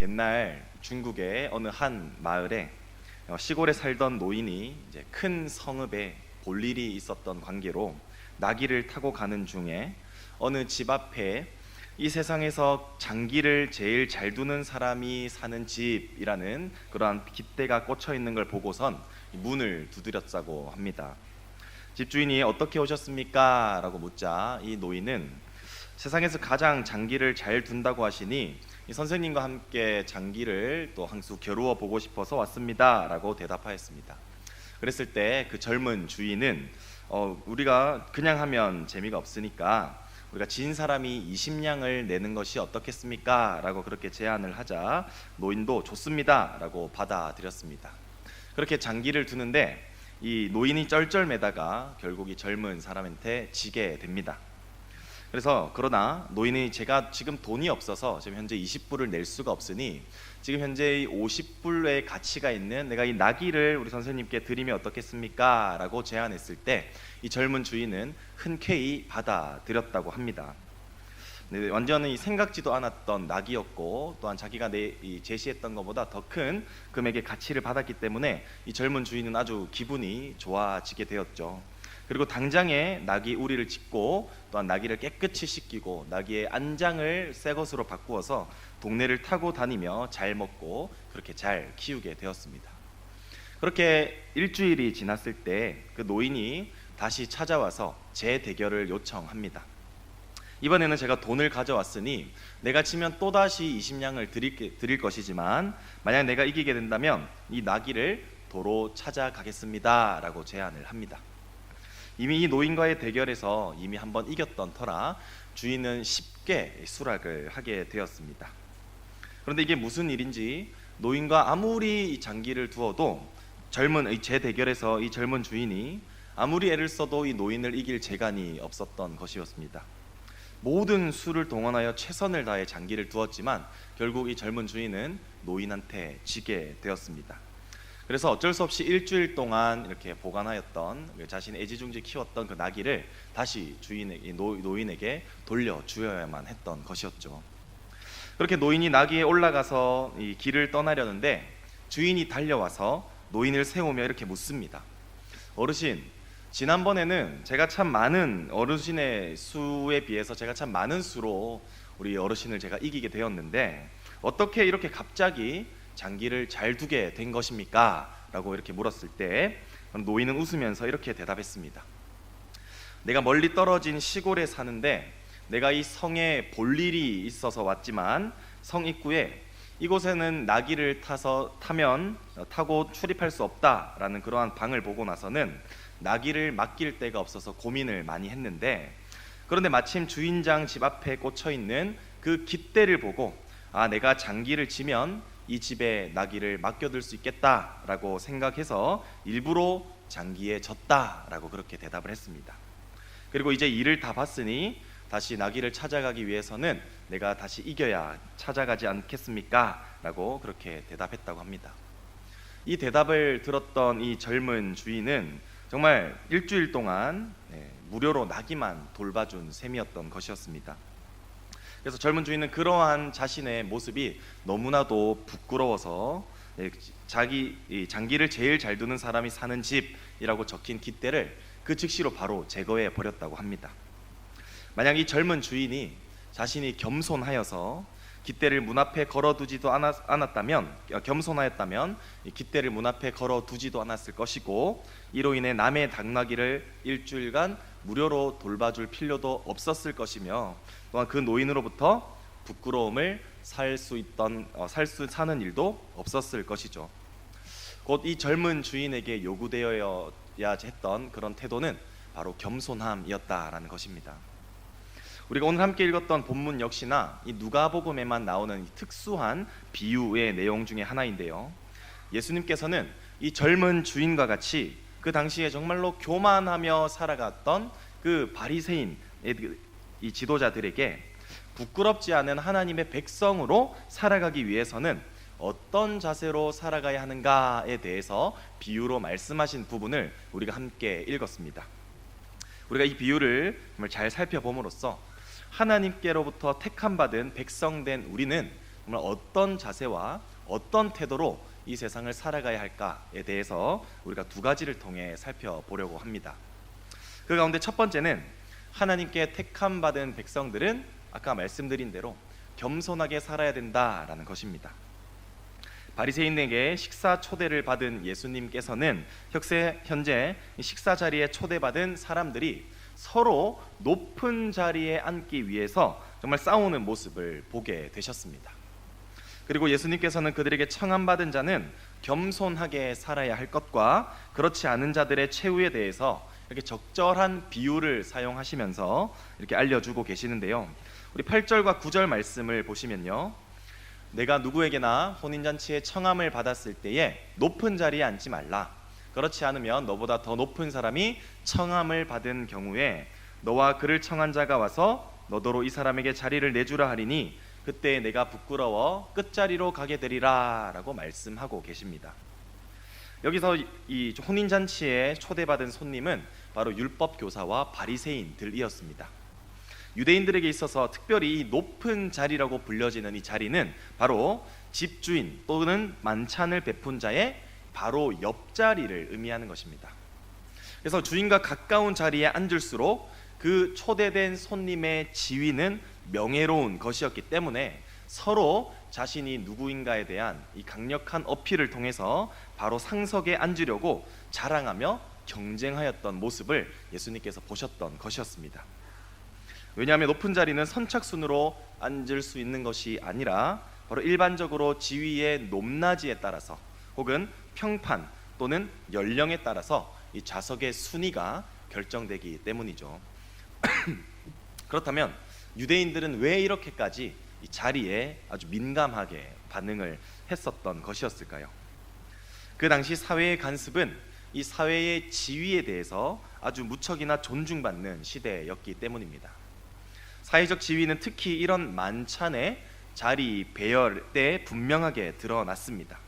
옛날 중국의 어느 한 마을에 시골에 살던 노인이 이제 큰 성읍에 볼 일이 있었던 관계로 나귀를 타고 가는 중에 어느 집 앞에 이 세상에서 장기를 제일 잘 두는 사람이 사는 집이라는 그러한 깃대가 꽂혀 있는 걸 보고선 문을 두드렸다고 합니다. 집주인이 어떻게 오셨습니까? 라고 묻자 이 노인은 세상에서 가장 장기를 잘 둔다고 하시니 이 선생님과 함께 장기를 또 한 수 겨루어 보고 싶어서 왔습니다 라고 대답하였습니다. 그랬을 때 그 젊은 주인은 우리가 그냥 하면 재미가 없으니까 우리가 진 사람이 20냥을 내는 것이 어떻겠습니까? 라고 그렇게 제안을 하자 노인도 좋습니다 라고 받아들였습니다. 그렇게 장기를 두는데 이 노인이 쩔쩔매다가 결국 이 젊은 사람한테 지게 됩니다. 그래서 그러나 노인이 제가 지금 돈이 없어서 지금 현재 20불을 낼 수가 없으니 지금 현재 50불의 가치가 있는 내가 이 나귀를 우리 선생님께 드리면 어떻겠습니까? 라고 제안했을 때 이 젊은 주인은 흔쾌히 받아들였다고 합니다. 네, 완전히 생각지도 않았던 낙이었고 또한 자기가 제시했던 것보다 더 큰 금액의 가치를 받았기 때문에 이 젊은 주인은 아주 기분이 좋아지게 되었죠. 그리고 당장에 나귀 우리를 짚고 또한 나귀를 깨끗이 씻기고 나귀의 안장을 새 것으로 바꾸어서 동네를 타고 다니며 잘 먹고 그렇게 잘 키우게 되었습니다. 그렇게 일주일이 지났을 때 그 노인이 다시 찾아와서 재대결을 요청합니다. 이번에는 제가 돈을 가져왔으니 내가 치면 또다시 20냥을 드릴 것이지만 만약 내가 이기게 된다면 이 나귀를 도로 찾아가겠습니다 라고 제안을 합니다. 이미 이 노인과의 대결에서 이미 한번 이겼던 터라 주인은 쉽게 수락을 하게 되었습니다. 그런데 이게 무슨 일인지 노인과 아무리 이 장기를 두어도 젊은 재대결에서 이 젊은 주인이 아무리 애를 써도 이 노인을 이길 재간이 없었던 것이었습니다. 모든 수를 동원하여 최선을 다해 장기를 두었지만 결국 이 젊은 주인은 노인한테 지게 되었습니다. 그래서 어쩔 수 없이 일주일 동안 이렇게 보관하였던 자신의 애지중지 키웠던 그 나귀를 다시 노인에게 돌려주어야만 했던 것이었죠. 그렇게 노인이 나귀에 올라가서 이 길을 떠나려는데 주인이 달려와서 노인을 세우며 이렇게 묻습니다. 어르신, 지난번에는 제가 참 많은 어르신의 수에 비해서 제가 참 많은 수로 우리 어르신을 제가 이기게 되었는데 어떻게 이렇게 갑자기 장기를 잘 두게 된 것입니까? 라고 이렇게 물었을 때 노인은 웃으면서 이렇게 대답했습니다. 내가 멀리 떨어진 시골에 사는데 내가 이 성에 볼 일이 있어서 왔지만 성 입구에 이곳에는 나귀를 타고 출입할 수 없다라는 그러한 방을 보고 나서는 나귀를 맡길 데가 없어서 고민을 많이 했는데 그런데 마침 주인장 집 앞에 꽂혀 있는 그 깃대를 보고 내가 장기를 지면 이 집에 나귀를 맡겨둘 수 있겠다라고 생각해서 일부러 장기에 졌다라고 그렇게 대답을 했습니다. 그리고 이제 일을 다 봤으니 다시 나귀를 찾아가기 위해서는 내가 다시 이겨야 찾아가지 않겠습니까? 라고 그렇게 대답했다고 합니다. 이 대답을 들었던 이 젊은 주인은 정말 일주일 동안 무료로 나귀만 돌봐준 셈이었던 것이었습니다. 그래서 젊은 주인은 그러한 자신의 모습이 너무나도 부끄러워서 장기를 제일 잘 두는 사람이 사는 집이라고 적힌 깃대를 그 즉시로 바로 제거해 버렸다고 합니다. 만약 이 젊은 주인이 자신이 겸손하여서 깃대를 문 앞에 걸어두지도 않았다면 겸손하였다면 이 깃대를 문 앞에 걸어두지도 않았을 것이고 이로 인해 남의 당나귀를 일주일간 무료로 돌봐줄 필요도 없었을 것이며 또한 그 노인으로부터 부끄러움을 사는 일도 없었을 것이죠. 곧 이 젊은 주인에게 요구되어야 했던 그런 태도는 바로 겸손함이었다라는 것입니다. 우리가 오늘 함께 읽었던 본문 역시나 이 누가복음에만 나오는 특수한 비유의 내용 중에 하나인데요. 예수님께서는 이 젊은 주인과 같이 그 당시에 정말로 교만하며 살아갔던 그 바리새인 이 지도자들에게 부끄럽지 않은 하나님의 백성으로 살아가기 위해서는 어떤 자세로 살아가야 하는가에 대해서 비유로 말씀하신 부분을 우리가 함께 읽었습니다. 우리가 이 비유를 정말 잘 살펴봄으로써 하나님께로부터 택함받은 백성된 우리는 정말 어떤 자세와 어떤 태도로 이 세상을 살아가야 할까에 대해서 우리가 두 가지를 통해 살펴보려고 합니다. 그 가운데 첫 번째는 하나님께 택함 받은 백성들은 아까 말씀드린 대로 겸손하게 살아야 된다라는 것입니다. 바리새인에게 식사 초대를 받은 예수님께서는 현재 식사 자리에 초대받은 사람들이 서로 높은 자리에 앉기 위해서 정말 싸우는 모습을 보게 되셨습니다. 그리고 예수님께서는 그들에게 청함받은 자는 겸손하게 살아야 할 것과 그렇지 않은 자들의 최후에 대해서 이렇게 적절한 비유를 사용하시면서 이렇게 알려주고 계시는데요. 우리 8절과 9절 말씀을 보시면요, 내가 누구에게나 혼인잔치에 청함을 받았을 때에 높은 자리에 앉지 말라. 그렇지 않으면 너보다 더 높은 사람이 청함을 받은 경우에 너와 그를 청한 자가 와서 너더러 이 사람에게 자리를 내주라 하리니 그때 내가 부끄러워 끝자리로 가게 되리라 라고 말씀하고 계십니다. 여기서 이 혼인잔치에 초대받은 손님은 바로 율법교사와 바리새인들이었습니다. 유대인들에게 있어서 특별히 높은 자리라고 불려지는 이 자리는 바로 집주인 또는 만찬을 베푼 자의 바로 옆자리를 의미하는 것입니다. 그래서 주인과 가까운 자리에 앉을수록 그 초대된 손님의 지위는 명예로운 것이었기 때문에 서로 자신이 누구인가에 대한 이 강력한 어필을 통해서 바로 상석에 앉으려고 자랑하며 경쟁하였던 모습을 예수님께서 보셨던 것이었습니다. 왜냐하면 높은 자리는 선착순으로 앉을 수 있는 것이 아니라 바로 일반적으로 지위의 높낮이에 따라서 혹은 평판 또는 연령에 따라서 이 좌석의 순위가 결정되기 때문이죠. 그렇다면 유대인들은 왜 이렇게까지 이 자리에 아주 민감하게 반응을 했었던 것이었을까요? 그 당시 사회의 간습은 이 사회의 지위에 대해서 아주 무척이나 존중받는 시대였기 때문입니다. 사회적 지위는 특히 이런 만찬의 자리 배열 때 분명하게 드러났습니다.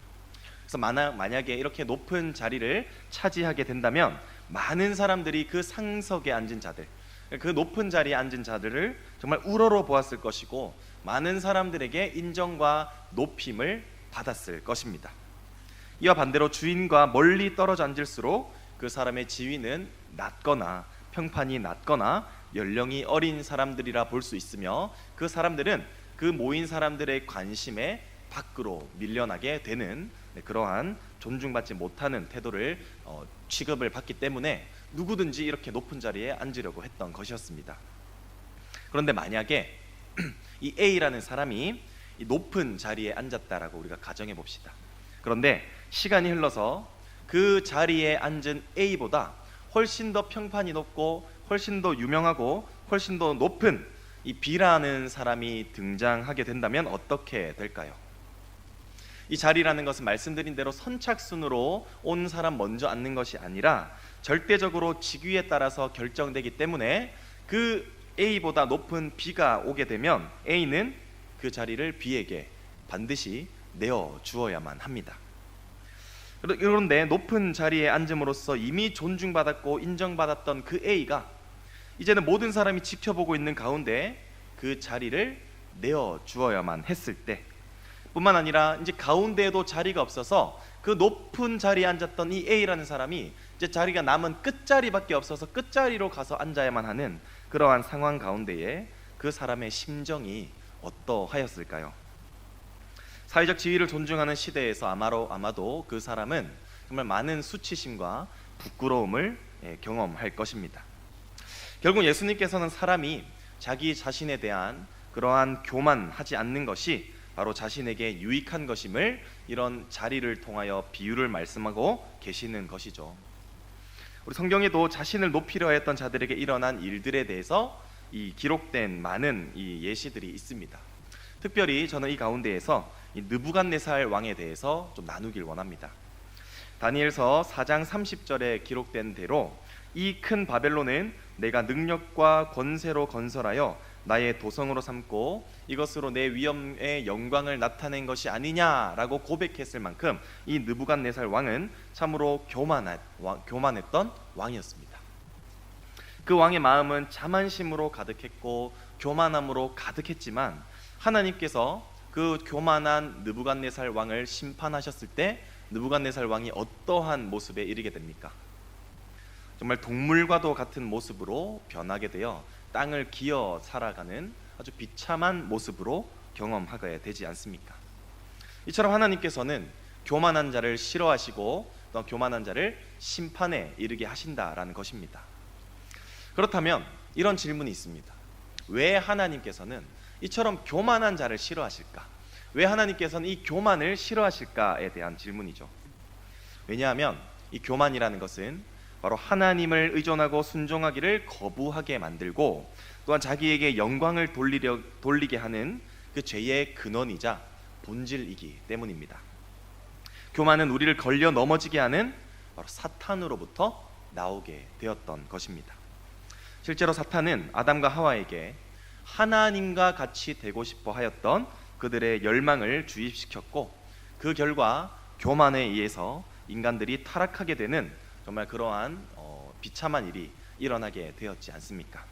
그래서 만약에 이렇게 높은 자리를 차지하게 된다면 많은 사람들이 그 상석에 앉은 자들, 그 높은 자리에 앉은 자들을 정말 우러러 보았을 것이고 많은 사람들에게 인정과 높임을 받았을 것입니다. 이와 반대로 주인과 멀리 떨어져 앉을수록 그 사람의 지위는 낮거나 평판이 낮거나 연령이 어린 사람들이라 볼 수 있으며 그 사람들은 그 모인 사람들의 관심에 밖으로 밀려나게 되는 그러한 존중받지 못하는 태도를 취급을 받기 때문에 누구든지 이렇게 높은 자리에 앉으려고 했던 것이었습니다. 그런데 만약에 이 A라는 사람이 이 높은 자리에 앉았다라고 우리가 가정해 봅시다. 그런데 시간이 흘러서 그 자리에 앉은 A보다 훨씬 더 평판이 높고 훨씬 더 유명하고 훨씬 더 높은 이 B라는 사람이 등장하게 된다면 어떻게 될까요? 이 자리라는 것은 말씀드린 대로 선착순으로 온 사람 먼저 앉는 것이 아니라 절대적으로 직위에 따라서 결정되기 때문에 그 A보다 높은 B가 오게 되면 A는 그 자리를 B에게 반드시 내어 주어야만 합니다. 그런데 높은 자리에 앉음으로써 이미 존중받았고 인정받았던 그 A가 이제는 모든 사람이 지켜보고 있는 가운데 그 자리를 내어 주어야만 했을 때 뿐만 아니라 이제 가운데에도 자리가 없어서 그 높은 자리에 앉았던 이 A라는 사람이 이제 자리가 남은 끝자리밖에 없어서 끝자리로 가서 앉아야만 하는 그러한 상황 가운데에 그 사람의 심정이 어떠하였을까요? 사회적 지위를 존중하는 시대에서 아마도 그 사람은 정말 많은 수치심과 부끄러움을 경험할 것입니다. 결국 예수님께서는 사람이 자기 자신에 대한 그러한 교만하지 않는 것이 바로 자신에게 유익한 것임을 이런 자리를 통하여 비유를 말씀하고 계시는 것이죠. 우리 성경에도 자신을 높이려 했던 자들에게 일어난 일들에 대해서 이 기록된 많은 이 예시들이 있습니다. 특별히 저는 이 가운데에서 이 느부갓네살 왕에 대해서 좀 나누길 원합니다. 다니엘서 4장 30절에 기록된 대로 이 큰 바벨론은 내가 능력과 권세로 건설하여 나의 도성으로 삼고 이것으로 내 위엄의 영광을 나타낸 것이 아니냐라고 고백했을 만큼 이 느부갓네살 왕은 참으로 교만했던 왕이었습니다. 그 왕의 마음은 자만심으로 가득했고 교만함으로 가득했지만 하나님께서 그 교만한 느부갓네살 왕을 심판하셨을 때 느부갓네살 왕이 어떠한 모습에 이르게 됩니까? 정말 동물과도 같은 모습으로 변하게 되어 땅을 기어 살아가는 아주 비참한 모습으로 경험하게 되지 않습니까? 이처럼 하나님께서는 교만한 자를 싫어하시고 또 교만한 자를 심판에 이르게 하신다라는 것입니다. 그렇다면 이런 질문이 있습니다. 왜 하나님께서는 이처럼 교만한 자를 싫어하실까? 왜 하나님께서는 이 교만을 싫어하실까에 대한 질문이죠. 왜냐하면 이 교만이라는 것은 바로 하나님을 의존하고 순종하기를 거부하게 만들고 또한 자기에게 영광을 돌리게 하는 그 죄의 근원이자 본질이기 때문입니다. 교만은 우리를 걸려 넘어지게 하는 바로 사탄으로부터 나오게 되었던 것입니다. 실제로 사탄은 아담과 하와에게 하나님과 같이 되고 싶어 하였던 그들의 열망을 주입시켰고 그 결과 교만에 의해서 인간들이 타락하게 되는 정말 그러한 비참한 일이 일어나게 되었지 않습니까?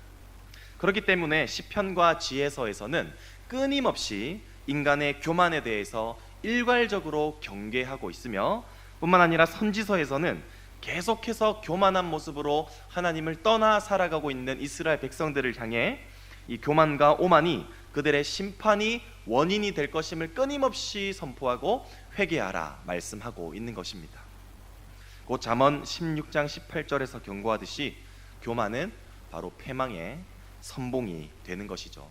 그렇기 때문에 시편과 지혜서에서는 끊임없이 인간의 교만에 대해서 일괄적으로 경계하고 있으며 뿐만 아니라 선지서에서는 계속해서 교만한 모습으로 하나님을 떠나 살아가고 있는 이스라엘 백성들을 향해 이 교만과 오만이 그들의 심판이 원인이 될 것임을 끊임없이 선포하고 회개하라 말씀하고 있는 것입니다. 곧 잠언 16장 18절에서 경고하듯이 교만은 바로 패망의 선봉이 되는 것이죠.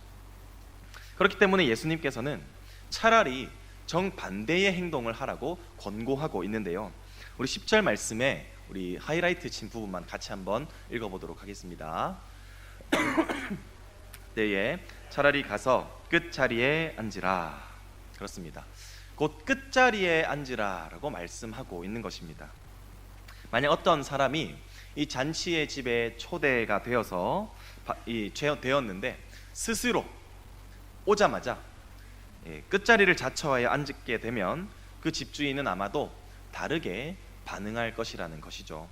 그렇기 때문에 예수님께서는 차라리 정반대의 행동을 하라고 권고하고 있는데요. 우리 10절 말씀에 우리 하이라이트 친 부분만 같이 한번 읽어보도록 하겠습니다. 때에 차라리 가서 끝자리에 앉으라. 그렇습니다. 곧 끝자리에 앉으라라고 말씀하고 있는 것입니다. 만약 어떤 사람이 이 잔치의 집에 초대가 되어서 되었는데 스스로 오자마자 끝자리를 자처하여 앉게 되면 그 집주인은 아마도 다르게 반응할 것이라는 것이죠.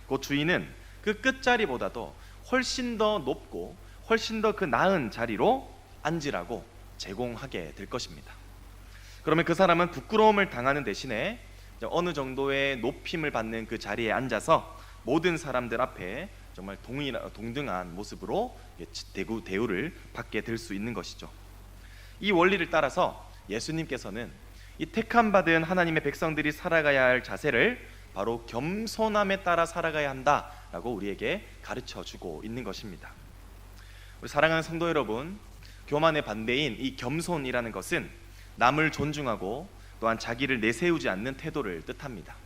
그 주인은 그 끝자리보다도 훨씬 더 높고 훨씬 더 그 나은 자리로 앉으라고 제공하게 될 것입니다. 그러면 그 사람은 부끄러움을 당하는 대신에 어느 정도의 높임을 받는 그 자리에 앉아서 모든 사람들 앞에 정말 동등한 모습으로 대우를 받게 될 수 있는 것이죠. 이 원리를 따라서 예수님께서는 이 택함받은 하나님의 백성들이 살아가야 할 자세를 바로 겸손함에 따라 살아가야 한다라고 우리에게 가르쳐주고 있는 것입니다. 우리 사랑하는 성도 여러분, 교만의 반대인 이 겸손이라는 것은 남을 존중하고 또한 자기를 내세우지 않는 태도를 뜻합니다.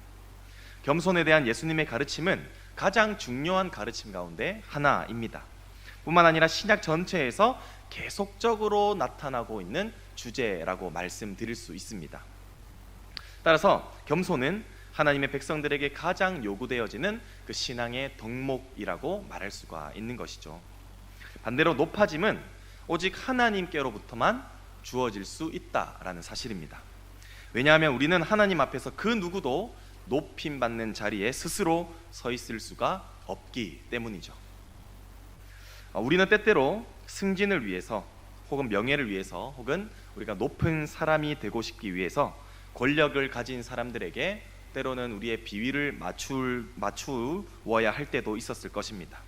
겸손에 대한 예수님의 가르침은 가장 중요한 가르침 가운데 하나입니다. 뿐만 아니라 신약 전체에서 계속적으로 나타나고 있는 주제라고 말씀드릴 수 있습니다. 따라서 겸손은 하나님의 백성들에게 가장 요구되어지는 그 신앙의 덕목이라고 말할 수가 있는 것이죠. 반대로 높아짐은 오직 하나님께로부터만 주어질 수 있다라는 사실입니다. 왜냐하면 우리는 하나님 앞에서 그 누구도 높임받는 자리에 스스로 서 있을 수가 없기 때문이죠. 우리는 때때로 승진을 위해서 혹은 명예를 위해서 혹은 우리가 높은 사람이 되고 싶기 위해서 권력을 가진 사람들에게 때로는 우리의 비위를 맞추어야 할 때도 있었을 것입니다.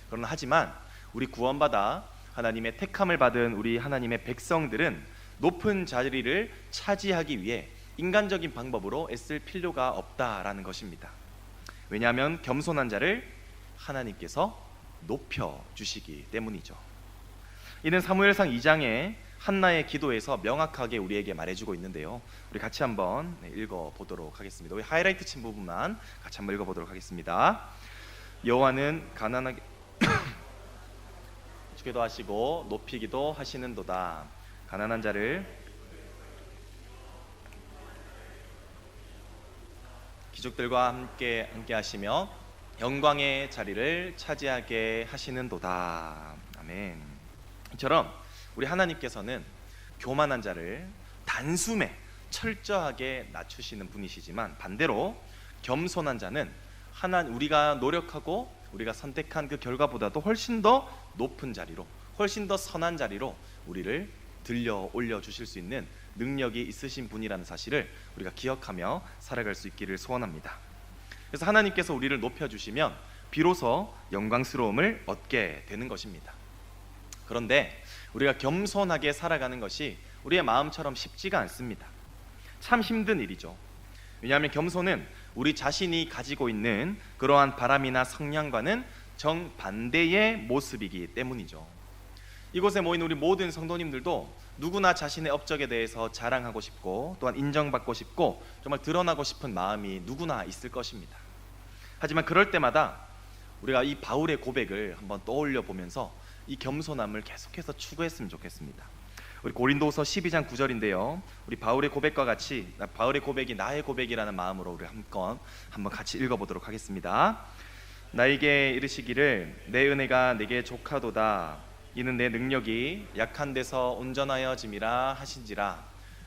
그러나 하지만 우리 구원받아 하나님의 택함을 받은 우리 하나님의 백성들은 높은 자리를 차지하기 위해 인간적인 방법으로 애쓸 필요가 없다라는 것입니다. 왜냐하면 겸손한 자를 하나님께서 높여주시기 때문이죠. 이는 사무엘상 2장의 한나의 기도에서 명확하게 우리에게 말해주고 있는데요. 우리 같이 한번 읽어보도록 하겠습니다. 우리 하이라이트 친 부분만 같이 한번 읽어보도록 하겠습니다. 여호와는 가난하게 주기도 하시고 높이기도 하시는도다. 가난한 자를 기족들과 함께 하시며 영광의 자리를 차지하게 하시는도다. 아멘. 이처럼 우리 하나님께서는 교만한 자를 단숨에 철저하게 낮추시는 분이시지만 반대로 겸손한 자는 우리가 노력하고 우리가 선택한 그 결과보다도 훨씬 더 높은 자리로, 훨씬 더 선한 자리로 우리를 들려 올려주실 수 있는 능력이 있으신 분이라는 사실을 우리가 기억하며 살아갈 수 있기를 소원합니다. 그래서 하나님께서 우리를 높여주시면 비로소 영광스러움을 얻게 되는 것입니다. 그런데 우리가 겸손하게 살아가는 것이 우리의 마음처럼 쉽지가 않습니다. 참 힘든 일이죠. 왜냐하면 겸손은 우리 자신이 가지고 있는 그러한 바람이나 성향과는 정반대의 모습이기 때문이죠. 이곳에 모인 우리 모든 성도님들도 누구나 자신의 업적에 대해서 자랑하고 싶고 또한 인정받고 싶고 정말 드러나고 싶은 마음이 누구나 있을 것입니다. 하지만 그럴 때마다 우리가 이 바울의 고백을 한번 떠올려 보면서 이 겸손함을 계속해서 추구했으면 좋겠습니다. 우리 고린도후서 12장 9절인데요. 우리 바울의 고백과 같이 바울의 고백이 나의 고백이라는 마음으로 우리 한번 같이 읽어보도록 하겠습니다. 나에게 이르시기를 내 은혜가 내게 족하도다. 이는 내 능력이 약한 데서 온전하여짐이라 하신지라.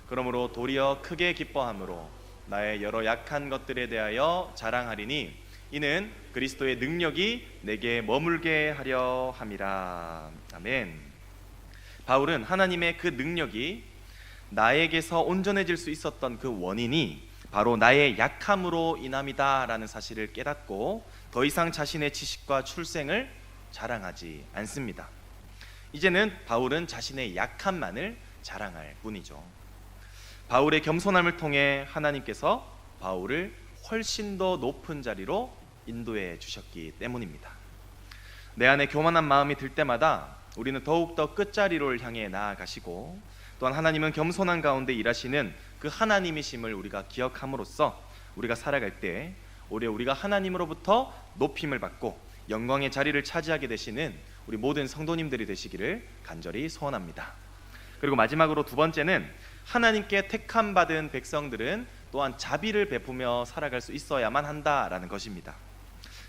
그러므로 도리어 크게 기뻐함으로 나의 여러 약한 것들에 대하여 자랑하리니 이는 그리스도의 능력이 내게 머물게 하려 함이라. 아멘. 바울은 하나님의 그 능력이 나에게서 온전해질 수 있었던 그 원인이 바로 나의 약함으로 인함이다 라는 사실을 깨닫고 더 이상 자신의 지식과 출생을 자랑하지 않습니다. 이제는 바울은 자신의 약함만을 자랑할 뿐이죠. 바울의 겸손함을 통해 하나님께서 바울을 훨씬 더 높은 자리로 인도해 주셨기 때문입니다. 내 안에 교만한 마음이 들 때마다 우리는 더욱더 끝자리를 향해 나아가시고 또한 하나님은 겸손한 가운데 일하시는 그 하나님이심을 우리가 기억함으로써 우리가 살아갈 때 오히려 우리가 하나님으로부터 높임을 받고 영광의 자리를 차지하게 되시는 우리 모든 성도님들이 되시기를 간절히 소원합니다. 그리고 마지막으로 두 번째는 하나님께 택함 받은 백성들은 또한 자비를 베푸며 살아갈 수 있어야만 한다라는 것입니다.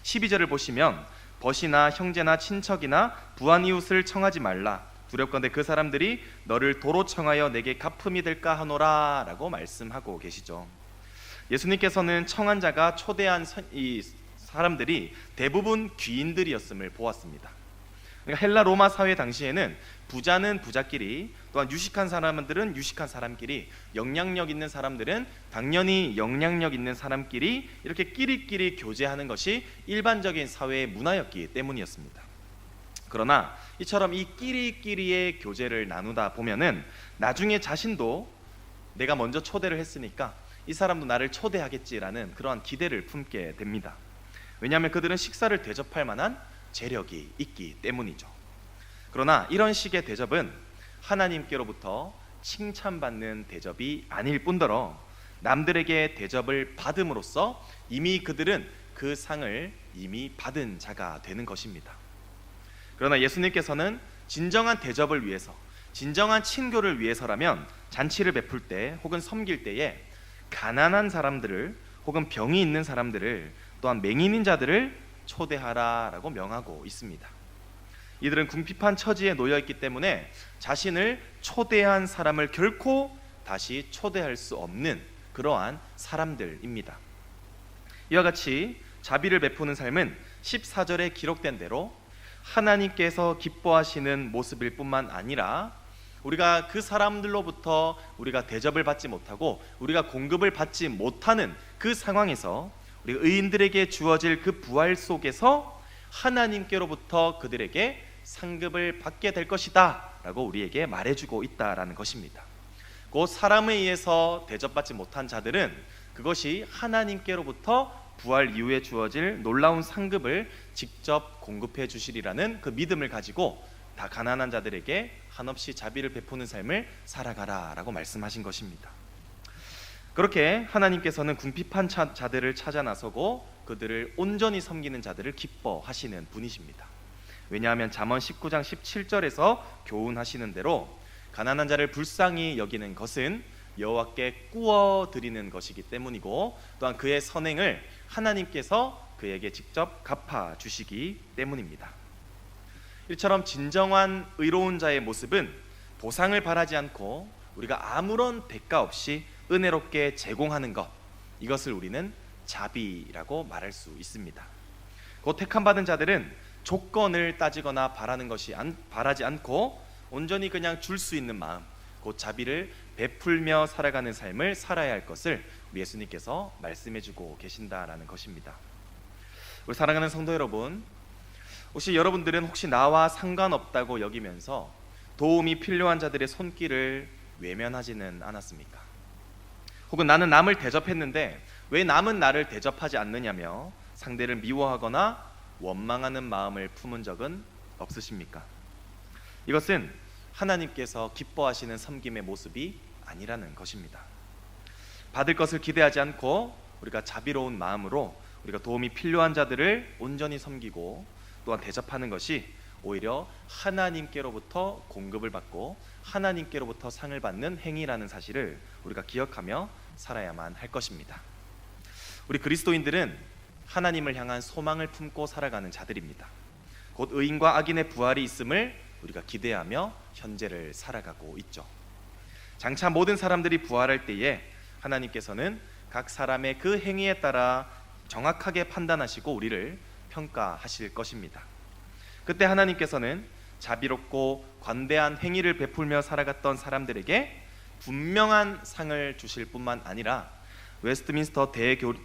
12절을 보시면 벗이나 형제나 친척이나 부한 이웃을 청하지 말라. 두렵건대 그 사람들이 너를 도로 청하여 내게 갚음이 될까 하노라 라고 말씀하고 계시죠. 예수님께서는 청한 자가 초대한 이 사람들이 대부분 귀인들이었음을 보았습니다. 그러니까 헬라 로마 사회 당시에는 부자는 부자끼리 또한 유식한 사람들은 유식한 사람끼리 영향력 있는 사람들은 당연히 영향력 있는 사람끼리 이렇게 끼리끼리 교제하는 것이 일반적인 사회의 문화였기 때문이었습니다. 그러나 이처럼 이 끼리끼리의 교제를 나누다 보면은 나중에 자신도 내가 먼저 초대를 했으니까 이 사람도 나를 초대하겠지라는 그러한 기대를 품게 됩니다. 왜냐하면 그들은 식사를 대접할 만한 재력이 있기 때문이죠. 그러나 이런 식의 대접은 하나님께로부터 칭찬받는 대접이 아닐 뿐더러 남들에게 대접을 받음으로써 이미 그들은 그 상을 이미 받은 자가 되는 것입니다. 그러나 예수님께서는 진정한 대접을 위해서, 진정한 친교를 위해서라면 잔치를 베풀 때 혹은 섬길 때에 가난한 사람들을 혹은 병이 있는 사람들을 또한 맹인인 자들을 초대하라라고 명하고 있습니다. 이들은 궁핍한 처지에 놓여있기 때문에 자신을 초대한 사람을 결코 다시 초대할 수 없는 그러한 사람들입니다. 이와 같이 자비를 베푸는 삶은 14절에 기록된 대로 하나님께서 기뻐하시는 모습일 뿐만 아니라 우리가 그 사람들로부터 우리가 대접을 받지 못하고 우리가 공급을 받지 못하는 그 상황에서 우리 의인들에게 주어질 그 부활 속에서 하나님께로부터 그들에게 상급을 받게 될 것이다 라고 우리에게 말해주고 있다라는 것입니다. 곧 사람에 의해서 대접받지 못한 자들은 그것이 하나님께로부터 부활 이후에 주어질 놀라운 상급을 직접 공급해 주시리라는 그 믿음을 가지고 다 가난한 자들에게 한없이 자비를 베푸는 삶을 살아가라 라고 말씀하신 것입니다. 그렇게 하나님께서는 궁핍한 자들을 찾아 나서고 그들을 온전히 섬기는 자들을 기뻐하시는 분이십니다. 왜냐하면 잠언 19장 17절에서 교훈하시는 대로 가난한 자를 불쌍히 여기는 것은 여호와께 꾸어 드리는 것이기 때문이고 또한 그의 선행을 하나님께서 그에게 직접 갚아 주시기 때문입니다. 이처럼 진정한 의로운 자의 모습은 보상을 바라지 않고 우리가 아무런 대가 없이 은혜롭게 제공하는 것, 이것을 우리는 자비라고 말할 수 있습니다. 곧 택함받은 자들은 조건을 따지거나 바라지 않고 온전히 그냥 줄 수 있는 마음, 곧 자비를 베풀며 살아가는 삶을 살아야 할 것을 우리 예수님께서 말씀해주고 계신다라는 것입니다. 우리 사랑하는 성도 여러분, 혹시 여러분들은 혹시 나와 상관없다고 여기면서 도움이 필요한 자들의 손길을 외면하지는 않았습니까? 혹은 나는 남을 대접했는데 왜 남은 나를 대접하지 않느냐며 상대를 미워하거나 원망하는 마음을 품은 적은 없으십니까? 이것은 하나님께서 기뻐하시는 섬김의 모습이 아니라는 것입니다. 받을 것을 기대하지 않고 우리가 자비로운 마음으로 우리가 도움이 필요한 자들을 온전히 섬기고 또한 대접하는 것이 오히려 하나님께로부터 공급을 받고 하나님께로부터 상을 받는 행위라는 사실을 우리가 기억하며 살아야만 할 것입니다. 우리 그리스도인들은 하나님을 향한 소망을 품고 살아가는 자들입니다. 곧 의인과 악인의 부활이 있음을 우리가 기대하며 현재를 살아가고 있죠. 장차 모든 사람들이 부활할 때에 하나님께서는 각 사람의 그 행위에 따라 정확하게 판단하시고 우리를 평가하실 것입니다. 그때 하나님께서는 자비롭고 관대한 행위를 베풀며 살아갔던 사람들에게 분명한 상을 주실 뿐만 아니라 웨스트민스터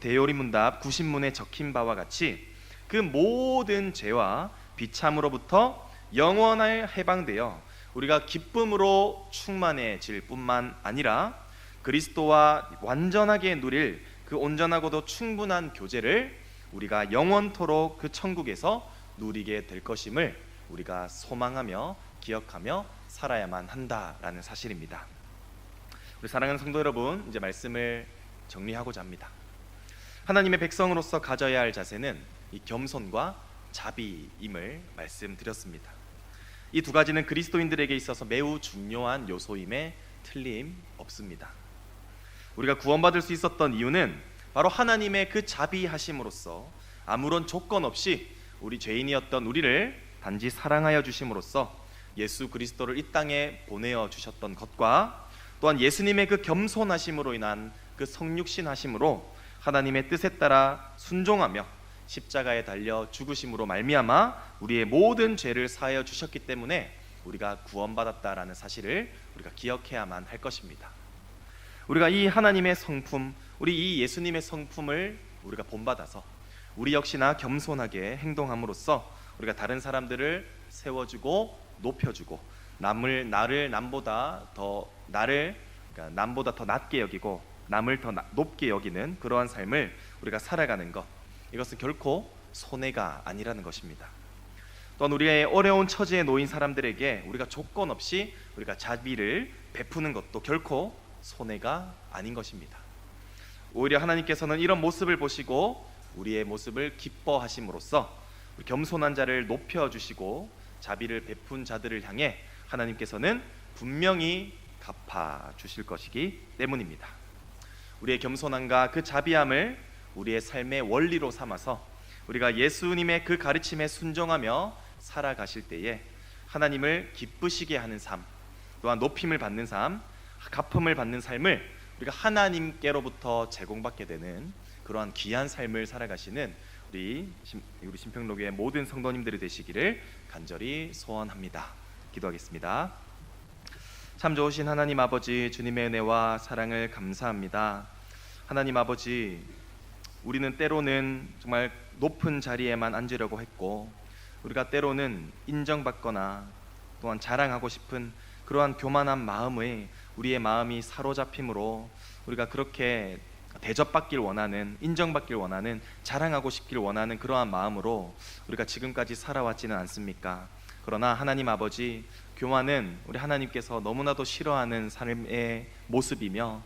대요리문답 90문에 적힌 바와 같이 그 모든 죄와 비참으로부터 영원히 해방되어 우리가 기쁨으로 충만해질 뿐만 아니라 그리스도와 완전하게 누릴 그 온전하고도 충분한 교제를 우리가 영원토록 그 천국에서 누리게 될 것임을 우리가 소망하며 기억하며 살아야만 한다라는 사실입니다. 우리 사랑하는 성도 여러분, 이제 말씀을 정리하고자 합니다. 하나님의 백성으로서 가져야 할 자세는 이 겸손과 자비임을 말씀드렸습니다. 이 두 가지는 그리스도인들에게 있어서 매우 중요한 요소임에 틀림없습니다. 우리가 구원받을 수 있었던 이유는 바로 하나님의 그 자비하심으로써 아무런 조건 없이 우리 죄인이었던 우리를 단지 사랑하여 주심으로써 예수 그리스도를 이 땅에 보내어 주셨던 것과 또한 예수님의 그 겸손하심으로 인한 그 성육신하심으로 하나님의 뜻에 따라 순종하며 십자가에 달려 죽으심으로 말미암아 우리의 모든 죄를 사하여 주셨기 때문에 우리가 구원받았다라는 사실을 우리가 기억해야만 할 것입니다. 우리가 이 하나님의 성품, 우리 이 예수님의 성품을 우리가 본받아서 우리 역시나 겸손하게 행동함으로써 우리가 다른 사람들을 세워주고 높여주고 나를 남보다 더 낮게 여기고 남을 더 높게 여기는 그러한 삶을 우리가 살아가는 것, 이것은 결코 손해가 아니라는 것입니다. 또한 우리의 어려운 처지에 놓인 사람들에게 우리가 조건 없이 우리가 자비를 베푸는 것도 결코 손해가 아닌 것입니다. 오히려 하나님께서는 이런 모습을 보시고 우리의 모습을 기뻐하심으로써 겸손한 자를 높여주시고 자비를 베푼 자들을 향해 하나님께서는 분명히 갚아주실 것이기 때문입니다. 우리의 겸손함과 그 자비함을 우리의 삶의 원리로 삼아서 우리가 예수님의 그 가르침에 순종하며 살아가실 때에 하나님을 기쁘시게 하는 삶, 또한 높임을 받는 삶, 갚음을 받는 삶을 우리가 하나님께로부터 제공받게 되는 그러한 귀한 삶을 살아가시는 우리 신평로교의 모든 성도님들이 되시기를 간절히 소원합니다. 기도하겠습니다. 참 좋으신 하나님 아버지, 주님의 은혜와 사랑을 감사합니다. 하나님 아버지, 우리는 때로는 정말 높은 자리에만 앉으려고 했고 우리가 때로는 인정받거나 또한 자랑하고 싶은 그러한 교만한 마음에 우리의 마음이 사로잡힘으로 우리가 그렇게 대접받길 원하는, 인정받길 원하는, 자랑하고 싶길 원하는 그러한 마음으로 우리가 지금까지 살아왔지는 않습니까? 그러나 하나님 아버지, 교만은 우리 하나님께서 너무나도 싫어하는 삶의 모습이며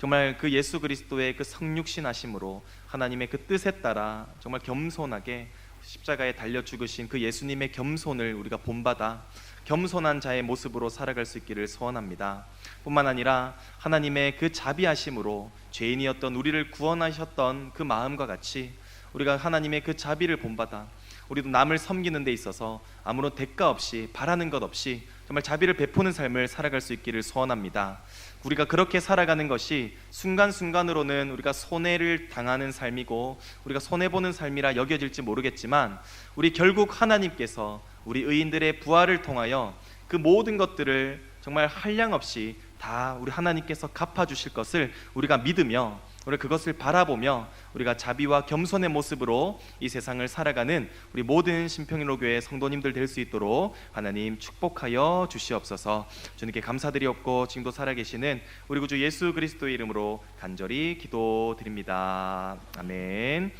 정말 그 예수 그리스도의 그 성육신하심으로 하나님의 그 뜻에 따라 정말 겸손하게 십자가에 달려 죽으신 그 예수님의 겸손을 우리가 본받아 겸손한 자의 모습으로 살아갈 수 있기를 소원합니다. 뿐만 아니라 하나님의 그 자비하심으로 죄인이었던 우리를 구원하셨던 그 마음과 같이 우리가 하나님의 그 자비를 본받아 우리도 남을 섬기는 데 있어서 아무런 대가 없이 바라는 것 없이 정말 자비를 베푸는 삶을 살아갈 수 있기를 소원합니다. 우리가 그렇게 살아가는 것이 순간순간으로는 우리가 손해를 당하는 삶이고 우리가 손해보는 삶이라 여겨질지 모르겠지만 우리 결국 하나님께서 우리 의인들의 부활을 통하여 그 모든 것들을 정말 한량없이 다 우리 하나님께서 갚아주실 것을 우리가 믿으며 우리 그것을 바라보며 우리가 자비와 겸손의 모습으로 이 세상을 살아가는 우리 모든 신평일로 교회 성도님들 될 수 있도록 하나님 축복하여 주시옵소서. 주님께 감사드리옵고 지금도 살아계시는 우리 구주 예수 그리스도의 이름으로 간절히 기도드립니다. 아멘.